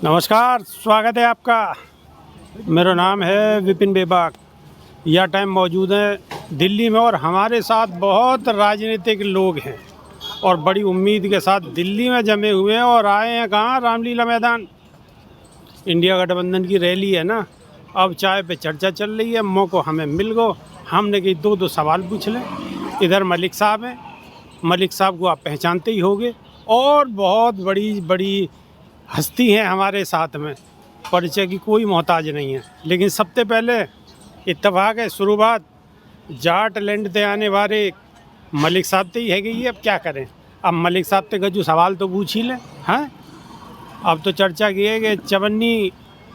नमस्कार, स्वागत है आपका। मेरा नाम है विपिन बेबाक। यह टाइम मौजूद है दिल्ली में और हमारे साथ बहुत राजनीतिक लोग हैं और बड़ी उम्मीद के साथ दिल्ली में जमे हुए हैं और आए हैं कहाँ, रामलीला मैदान। इंडिया गठबंधन की रैली है ना, अब चाय पे चर्चा चल रही है। मौको हमें मिल गो, हमने कही दो सवाल पूछ लें। इधर मलिक साहब हैं, मलिक साहब को आप पहचानते ही होंगे और बहुत बड़ी बड़ी हस्ती हैं हमारे साथ में, परिचय की कोई मोहताज नहीं है। लेकिन सबसे पहले इत्तेफाक है, शुरुआत जाट लैंड से आने वाले मलिक साहब से ही है गई है। अब क्या करें, अब मलिक साहब से गजू सवाल तो पूछ ही लें। हैं, अब तो चर्चा की है कि चवन्नी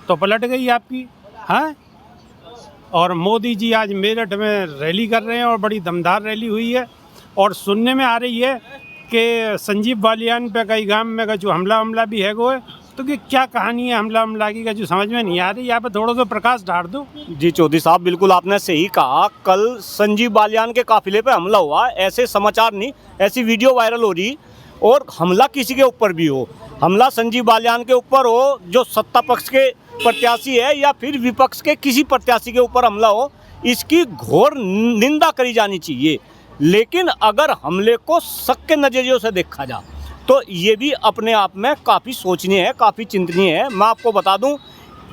तो पलट गई आपकी। हैं, और मोदी जी आज मेरठ में रैली कर रहे हैं और बड़ी दमदार रैली हुई है। और सुनने में आ रही है कि संजीव बालियान पे कई गांव में का जो हमला भी है वो है। तो कि क्या कहानी है हमला की का जो समझ में नहीं आ रही, यहाँ पे थोड़ा सा प्रकाश डाल दो। जी चौधरी साहब, बिल्कुल आपने सही कहा। कल संजीव बालियान के काफिले पे हमला हुआ, ऐसे समाचार नहीं, ऐसी वीडियो वायरल हो रही। और हमला किसी के ऊपर भी हो, हमला संजीव बालियान के ऊपर हो, जो सत्ता पक्ष के प्रत्याशी है या फिर विपक्ष के किसी प्रत्याशी के ऊपर हमला हो, इसकी घोर निंदा करी जानी चाहिए। लेकिन अगर हमले को शक के नजरियों से देखा जाए तो ये भी अपने आप में काफ़ी सोचनीय है, काफ़ी चिंतनीय है। मैं आपको बता दूं,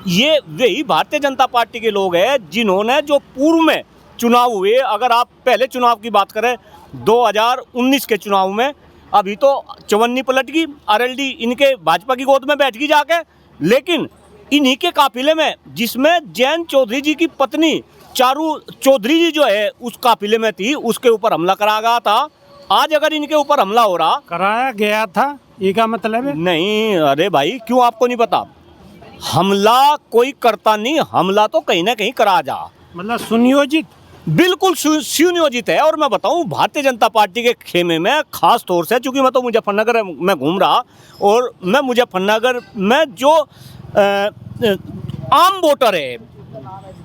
ये वही भारतीय जनता पार्टी के लोग हैं जिन्होंने जो पूर्व में चुनाव हुए, अगर आप पहले चुनाव की बात करें 2019 के चुनाव में, अभी तो चवन्नी पलट गई, आरएलडी इनके भाजपा की गोद में बैठ गई जाके। लेकिन इन्हीं के काफिले में, जिसमें जैन चौधरी जी की पत्नी चारू चौधरी जी जो है उस काफिले में थी, उसके ऊपर हमला करा गया था। आज अगर इनके ऊपर हमला हो रहा, कराया गया था, ये का मतलब है? नहीं, अरे भाई क्यों आपको नहीं पता? हमला कोई करता नहीं, हमला तो कहीं ना कहीं करा जा, मतलब सुनियोजित, बिल्कुल सुनियोजित है। और मैं बताऊं, भारतीय जनता पार्टी के खेमे में खास तौर से, चूंकि मैं तो मुजफ्फरनगर में घूम रहा और मैं मुजफ्फरनगर में जो आम वोटर है,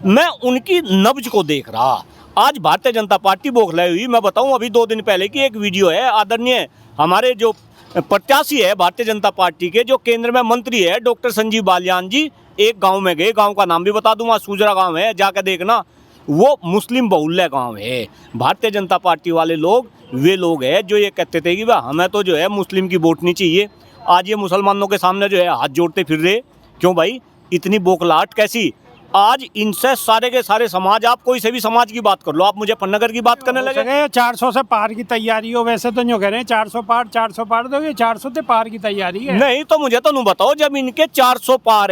मैं उनकी नब्ज को देख रहा। आज भारतीय जनता पार्टी बौखलाई हुई। मैं बताऊं, अभी 2 दिन पहले की एक वीडियो है, आदरणीय हमारे जो प्रत्याशी है भारतीय जनता पार्टी के, जो केंद्र में मंत्री है डॉक्टर संजीव बालियान जी, एक गांव में गए। गांव का नाम भी बता दूंगा, सूजरा गांव है, जाकर देखना। वो मुस्लिम बहुल्य गांव है। भारतीय जनता पार्टी वाले लोग वे लोग हैं जो ये कहते थे कि भाई हमें तो जो है मुस्लिम की वोट नहीं चाहिए। आज ये मुसलमानों के सामने जो है हाथ जोड़ते फिर रहे। क्यों भाई, इतनी बौखलाहट कैसी? आज इनसे सारे के सारे समाज, आप कोई से भी समाज की बात कर लो, आप मुजफ्फरनगर की बात करने लगे। 400 से पार की तैयारी हो, वैसे तो जो कह रहे हैं 400 पार, तो ये 400 से पार की तैयारी है। नहीं तो मुझे तो नहीं बताओ, जब इनके 400 पार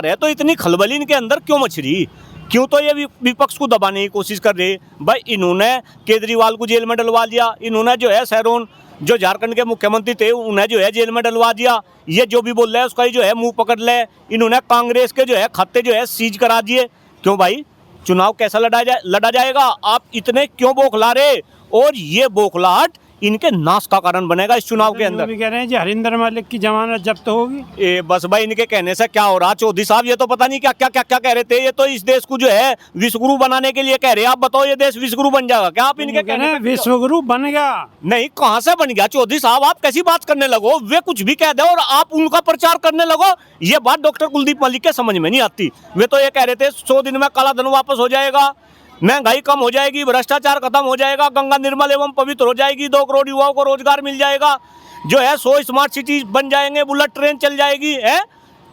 है तो इतनी खलबली इनके अंदर क्यों मच रही? क्यों तो ये विपक्ष को दबाने की कोशिश कर रहे? भाई इन्होंने केजरीवाल को जेल में डलवा दिया, इन्होंने जो है शेरोन जो झारखंड के मुख्यमंत्री थे उन्हें जो है जेल में डलवा दिया। ये जो भी बोल रहे हैं उसका ही जो है मुंह पकड़ ले। इन्होंने कांग्रेस के जो है खाते जो है सीज करा दिए। क्यों भाई, चुनाव कैसा लड़ा जाएगा? आप इतने क्यों बौखला रहे? और ये बौखलाहट इनके नाश का कारण बनेगा इस चुनाव के अंदर। भी कह रहे हैं जी हरिंदर मलिक की जमानत जब्त होगी। बस भाई, इनके कहने से क्या हो रहा चौधरी साहब? ये तो पता नहीं क्या क्या क्या क्या कह रहे थे। ये तो इस देश को जो है विश्वगुरु बनाने के लिए कह रहे हैं। आप बताओ, ये देश विश्वगुरु बन जाएगा क्या? आप इनके कहने से विश्वगुरु बन गया? नहीं, कहां से बन गया चौधरी साहब? आप कैसी बात करने लगो? वे कुछ भी कह दे और आप उनका प्रचार करने लगो। ये बात डॉक्टर कुलदीप मलिक के समझ में नहीं आती। वे तो ये कह रहे थे 100 दिन में काला धन वापस हो जाएगा, महंगाई कम हो जाएगी, भ्रष्टाचार खत्म हो जाएगा, गंगा निर्मल एवं पवित्र हो जाएगी, 2 करोड़ युवाओं को रोजगार मिल जाएगा, जो है 100 स्मार्ट सिटी बन जाएंगे, बुलेट ट्रेन चल जाएगी, है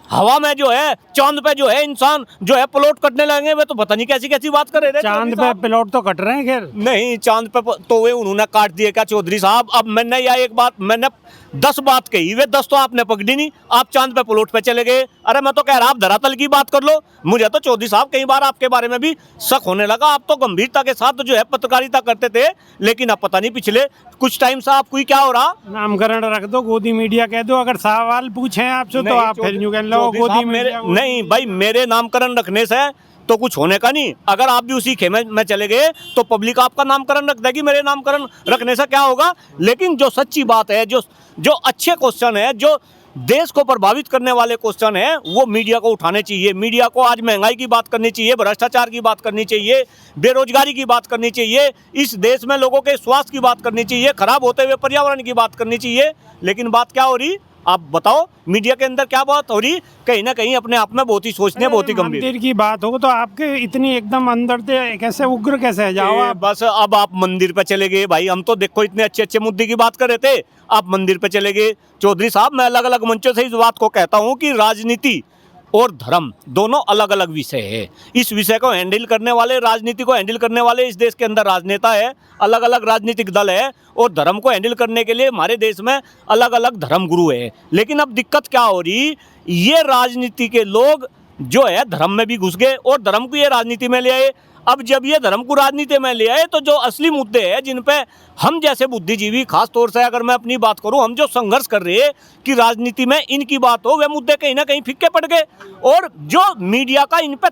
हवा में जो है, चांद पे जो है इंसान जो है प्लॉट कटने लगेंगे। वे तो पता नहीं कैसी कैसी बात कर रहे थे। चांद पे प्लॉट तो कट रहे हैं, खैर नहीं, चांद पे तो वे उन्होंने काट दिए क्या चौधरी साहब? अब मैंने या एक बात, मैंने 10 बात कही, वे 10 तो आपने पकड़ी नहीं। आप चांद पे प्लॉट पे चले गए। अरे मैं तो कह रहा आप धरातल की बात कर लो। मुझे तो चौधरी साहब कई बार आपके बारे में भी शक होने लगा। आप तो गंभीरता के साथ जो है पत्रकारिता करते थे, लेकिन अब पता नहीं पिछले कुछ टाइम से आपको क्या हो रहा। नामकरण रख दो, गोदी मीडिया कह दो। अगर सवाल पूछे आपसे तो आप फिर यूं कह लो गोदी मीडिया। नहीं भाई, मेरे नामकरण रखने से तो कुछ होने का नहीं। अगर आप भी उसी खेमे में चले गए तो पब्लिक आपका नामकरण रख देगी। मेरे नामकरण रखने से क्या होगा? लेकिन जो सच्ची बात है, जो अच्छे क्वेश्चन है, जो देश को प्रभावित करने वाले क्वेश्चन है, वो मीडिया को उठाने चाहिए। मीडिया को आज महंगाई की बात करनी चाहिए, भ्रष्टाचार की बात करनी चाहिए, बेरोजगारी की बात करनी चाहिए, इस देश में लोगों के स्वास्थ्य की बात करनी चाहिए, खराब होते हुए पर्यावरण की बात करनी चाहिए। लेकिन बात क्या हो रही? आप बताओ मीडिया के अंदर क्या बात हो रही, कहीं ना कहीं अपने आप में बहुत ही सोचने, बहुत ही गंभीर। मंदिर की बात हो तो आपके इतनी एकदम अंदर से कैसे उग्र कैसे जाओ आप? बस अब आप मंदिर पे चले गए भाई, हम तो देखो इतने अच्छे अच्छे मुद्दे की बात कर रहे थे, आप मंदिर पे चले गए। चौधरी साहब, मैं अलग अलग मंचों से इस बात को कहता हूं कि राजनीति और धर्म दोनों अलग अलग विषय है। इस विषय को हैंडल करने वाले, राजनीति को हैंडल करने वाले इस देश के अंदर राजनेता है, अलग अलग राजनीतिक दल है, और धर्म को हैंडल करने के लिए हमारे देश में अलग अलग धर्म गुरु है। लेकिन अब दिक्कत क्या हो रही, ये राजनीति के लोग जो है धर्म में भी घुस गए और धर्म को ये राजनीति में ले आए। अब जब ये धर्म को राजनीति में ले आए तो जो असली मुद्दे हैं जिन पे हम जैसे बुद्धिजीवी, खास तौर से अगर मैं अपनी बात करूं, हम जो संघर्ष कर रहे हैं कि राजनीति में इनकी बात हो, वे मुद्दे कहीं ना कहीं फीके पड़ गए। और जो मीडिया का इन पे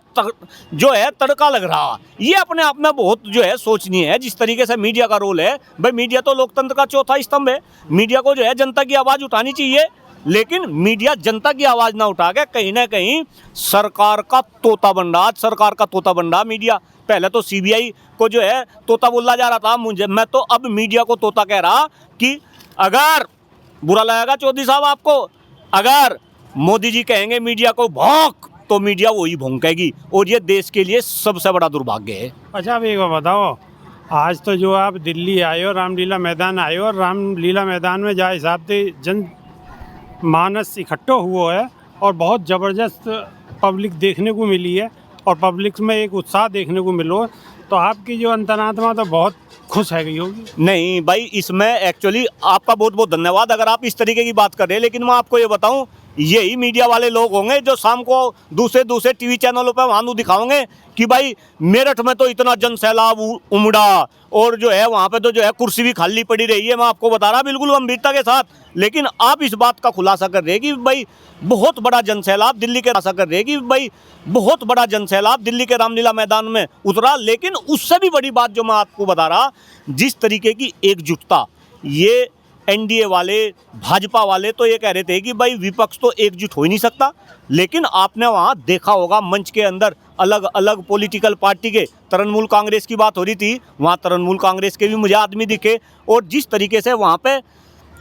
जो है तड़का लग रहा, ये अपने आप में बहुत जो है सोचनीय है। जिस तरीके से मीडिया का रोल है, भाई मीडिया तो लोकतंत्र का चौथा स्तंभ है, मीडिया को जो है जनता की आवाज़ उठानी चाहिए। लेकिन मीडिया जनता की आवाज़ ना उठा के कहीं ना कहीं सरकार का तोता बन रहा, सरकार का तोता बन रहा मीडिया। पहले तो सीबीआई को जो है तोता बोला जा रहा था, मैं तो अब मीडिया को तोता कह रहा कि अगर बुरा लगेगा चौधरी साहब आपको, अगर मोदी जी कहेंगे मीडिया को भौंक, तो मीडिया वही भौंकेगी, और ये देश के लिए सबसे बड़ा दुर्भाग्य है। अच्छा, अब एक बात बताओ, आज तो जो आप दिल्ली आए हो, रामलीला मैदान आए हो, और रामलीला मैदान में जहाँ हिसाब से जन मानस इकट्ठो हुआ है और बहुत ज़बरदस्त पब्लिक देखने को मिली है, और पब्लिक में एक उत्साह देखने को मिलो, तो आपकी जो अंतरात्मा तो बहुत खुश है गई होगी। नहीं भाई, इसमें एक्चुअली आपका बहुत बहुत धन्यवाद अगर आप इस तरीके की बात कर रहे हैं। लेकिन मैं आपको ये बताऊं, यही मीडिया वाले लोग होंगे जो शाम को दूसरे टीवी चैनलों पर वहाँ दिखाओगे कि भाई मेरठ में तो इतना जन सैलाब उमड़ा, और जो है वहाँ पे तो जो है कुर्सी भी खाली पड़ी रही है। मैं आपको बता रहा बिल्कुल गंभीरता के साथ। लेकिन आप इस बात का खुलासा कर रहे हैं कि भाई बहुत बड़ा जन सैलाब दिल्ली के, खुलासा कर रहे हैं कि भाई बहुत बड़ा जन सैलाब दिल्ली के रामलीला मैदान में उतरा। लेकिन उससे भी बड़ी बात जो मैं आपको बता रहा, जिस तरीके की एकजुटता ये एनडीए वाले, भाजपा वाले तो ये कह रहे थे कि भाई विपक्ष तो एकजुट हो ही नहीं सकता। लेकिन आपने वहाँ देखा होगा मंच के अंदर अलग अलग पॉलिटिकल पार्टी के, तृणमूल कांग्रेस की बात हो रही थी, वहाँ तृणमूल कांग्रेस के भी मुझे आदमी दिखे। और जिस तरीके से वहाँ पे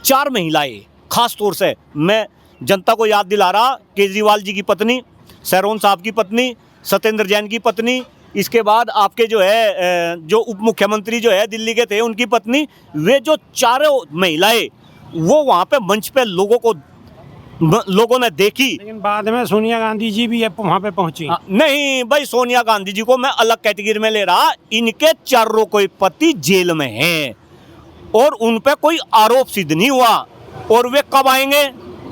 4 महिलाएं, खास तौर से मैं जनता को याद दिला रहा, केजरीवाल जी की पत्नी, सैरोन साहब की पत्नी, सत्येंद्र जैन की पत्नी, इसके बाद आपके जो है जो उप मुख्यमंत्री जो है दिल्ली के थे उनकी पत्नी, वे जो 4 महिलाएं वो वहाँ पे मंच पे लोगों ने देखी। लेकिन बाद में सोनिया गांधी जी भी वहाँ पे पहुंची। नहीं भाई, सोनिया गांधी जी को मैं अलग कैटेगरी में ले रहा। इनके 4 कोई पति जेल में हैं और उन पे कोई आरोप सिद्ध नहीं हुआ, और वे कब आएंगे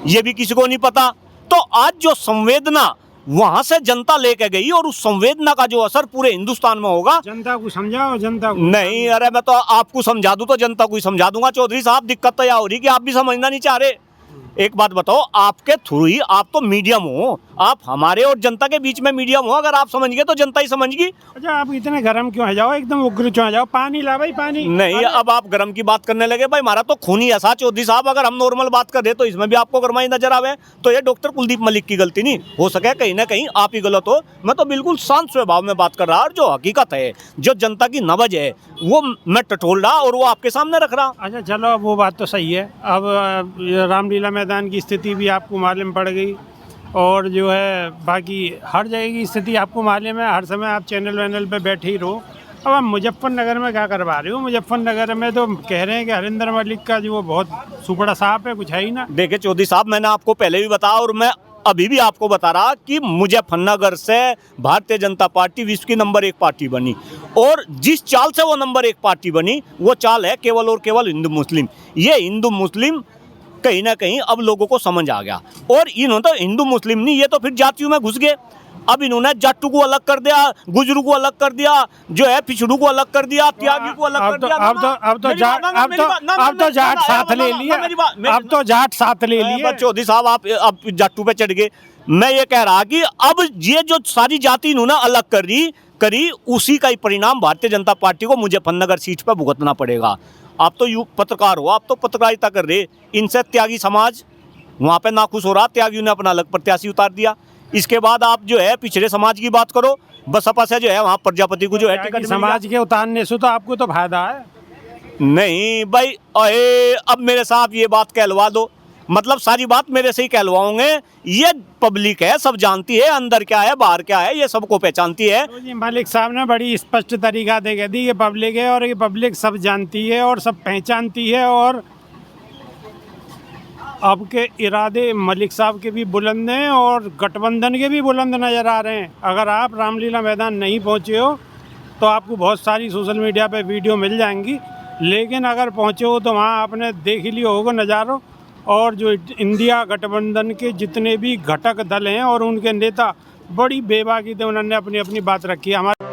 ये भी किसी को नहीं पता। तो आज जो संवेदना वहां से जनता लेके गई, और उस संवेदना का जो असर पूरे हिंदुस्तान में होगा। जनता को समझाओ, जनता को नहीं, अरे मैं तो आपको समझा दूं तो जनता को ही समझा दूंगा। चौधरी साहब, दिक्कत तो यह हो रही कि आप भी समझना नहीं चाह रहे। एक बात बताओ, आपके थ्रू ही, आप तो मीडियम हो, आप हमारे और जनता के बीच में मीडियम हो, अगर आप समझ गए तो जनता ही समझ गई। अच्छा, आप इतने गर्म क्यों है जाओ, एकदम उग्र क्यों है जाओ? पानी ला भाई, पानी नहीं। अब आप गर्म की बात करने लगे, भाई हमारा तो खून ही ऐसा चौधरी साहब, अगर हम नॉर्मल बात कर रहे तो इसमें भी आपको गरमाई नजर आवे, तो ये डॉक्टर कुलदीप मलिक की गलती नहीं हो सके, कहीं ना कहीं आप ही गलत हो। मैं तो बिल्कुल शांत स्वभाव में बात कर रहा, और जो हकीकत है, जो जनता की नब्ज है, वो मैं टटोल रहा और वो आपके सामने रख रहा। अच्छा चलो, वो बात तो सही है। अब रामलीला मैदान की स्थिति भी आपको मालूम पड़ गई, और जो है बाकी हर जगह की स्थिति आपको मालूम है। हर समय आप चैनल वैनल पे बैठे ही रहो। अब आप मुजफ्फरनगर में क्या करवा रहे हो? मुजफ्फरनगर में तो कह रहे हैं कि हरिंदर मलिक का जो बहुत सुपड़ा साहब है, कुछ है ही ना। देखिए चौधरी साहब, मैंने आपको पहले भी बताया और मैं अभी भी आपको बता रहा कि मुजफ्फरनगर से भारतीय जनता पार्टी विश्व की नंबर 1 पार्टी बनी, और जिस चाल से वो नंबर 1 पार्टी बनी, वो चाल है केवल और केवल हिंदू मुस्लिम। ये हिंदू मुस्लिम कहीं ना कहीं अब लोगों को समझ आ गया, और इन्होंने तो हिंदू मुस्लिम नहीं, ये तो फिर जातियों में घुस गए। अब इन्होंने जाटू को अलग कर दिया, गुजरू को अलग कर दिया, जो है पिछड़ू को अलग कर दिया, त्यागी को अलग कर दिया। अब तो जाट साथ ले लिए, अब तो जाट साथ ले लिए। चौधरी साहब, आप जाटू पे चढ़ गए। मैं ये कह रहा कि अब ये जो सारी जाति इन्होंने अलग करी, उसी का ही परिणाम भारतीय जनता पार्टी को मुजफ्फरनगर सीट पर भुगतना पड़ेगा। आप तो पत्रकार हो, आप तो पत्रकारिता कर रहे, इनसे त्यागी समाज वहाँ पे नाखुश हो रहा, त्यागियों ने अपना अलग प्रत्याशी उतार दिया। इसके बाद आप जो है पिछड़े समाज की बात करो, बसपा से जो है वहाँ प्रजापति को जो है टिकट समाज के उतारने से तो आपको तो फायदा है। नहीं भाई, अब मेरे साथ ये बात कहलवा दो, मतलब सारी बात मेरे से ही कहलवाओगे। ये पब्लिक है, सब जानती है अंदर क्या है बाहर क्या है, ये सबको पहचानती है। तो जी मलिक साहब ने बड़ी स्पष्ट तरीका दे के दी, ये पब्लिक है और ये पब्लिक सब जानती है और सब पहचानती है। और अब के इरादे मलिक साहब के भी बुलंद हैं और गठबंधन के भी बुलंद नज़र आ रहे हैं। अगर आप रामलीला मैदान नहीं पहुंचे हो तो आपको बहुत सारी सोशल मीडिया पे वीडियो मिल जाएंगी, लेकिन अगर पहुंचे हो तो वहाँ आपने देख ही लिया होगा नज़ारों। और जो इंडिया गठबंधन के जितने भी घटक दल हैं और उनके नेता बड़ी बेबाकी से उन्होंने अपनी अपनी बात रखी है। हमारे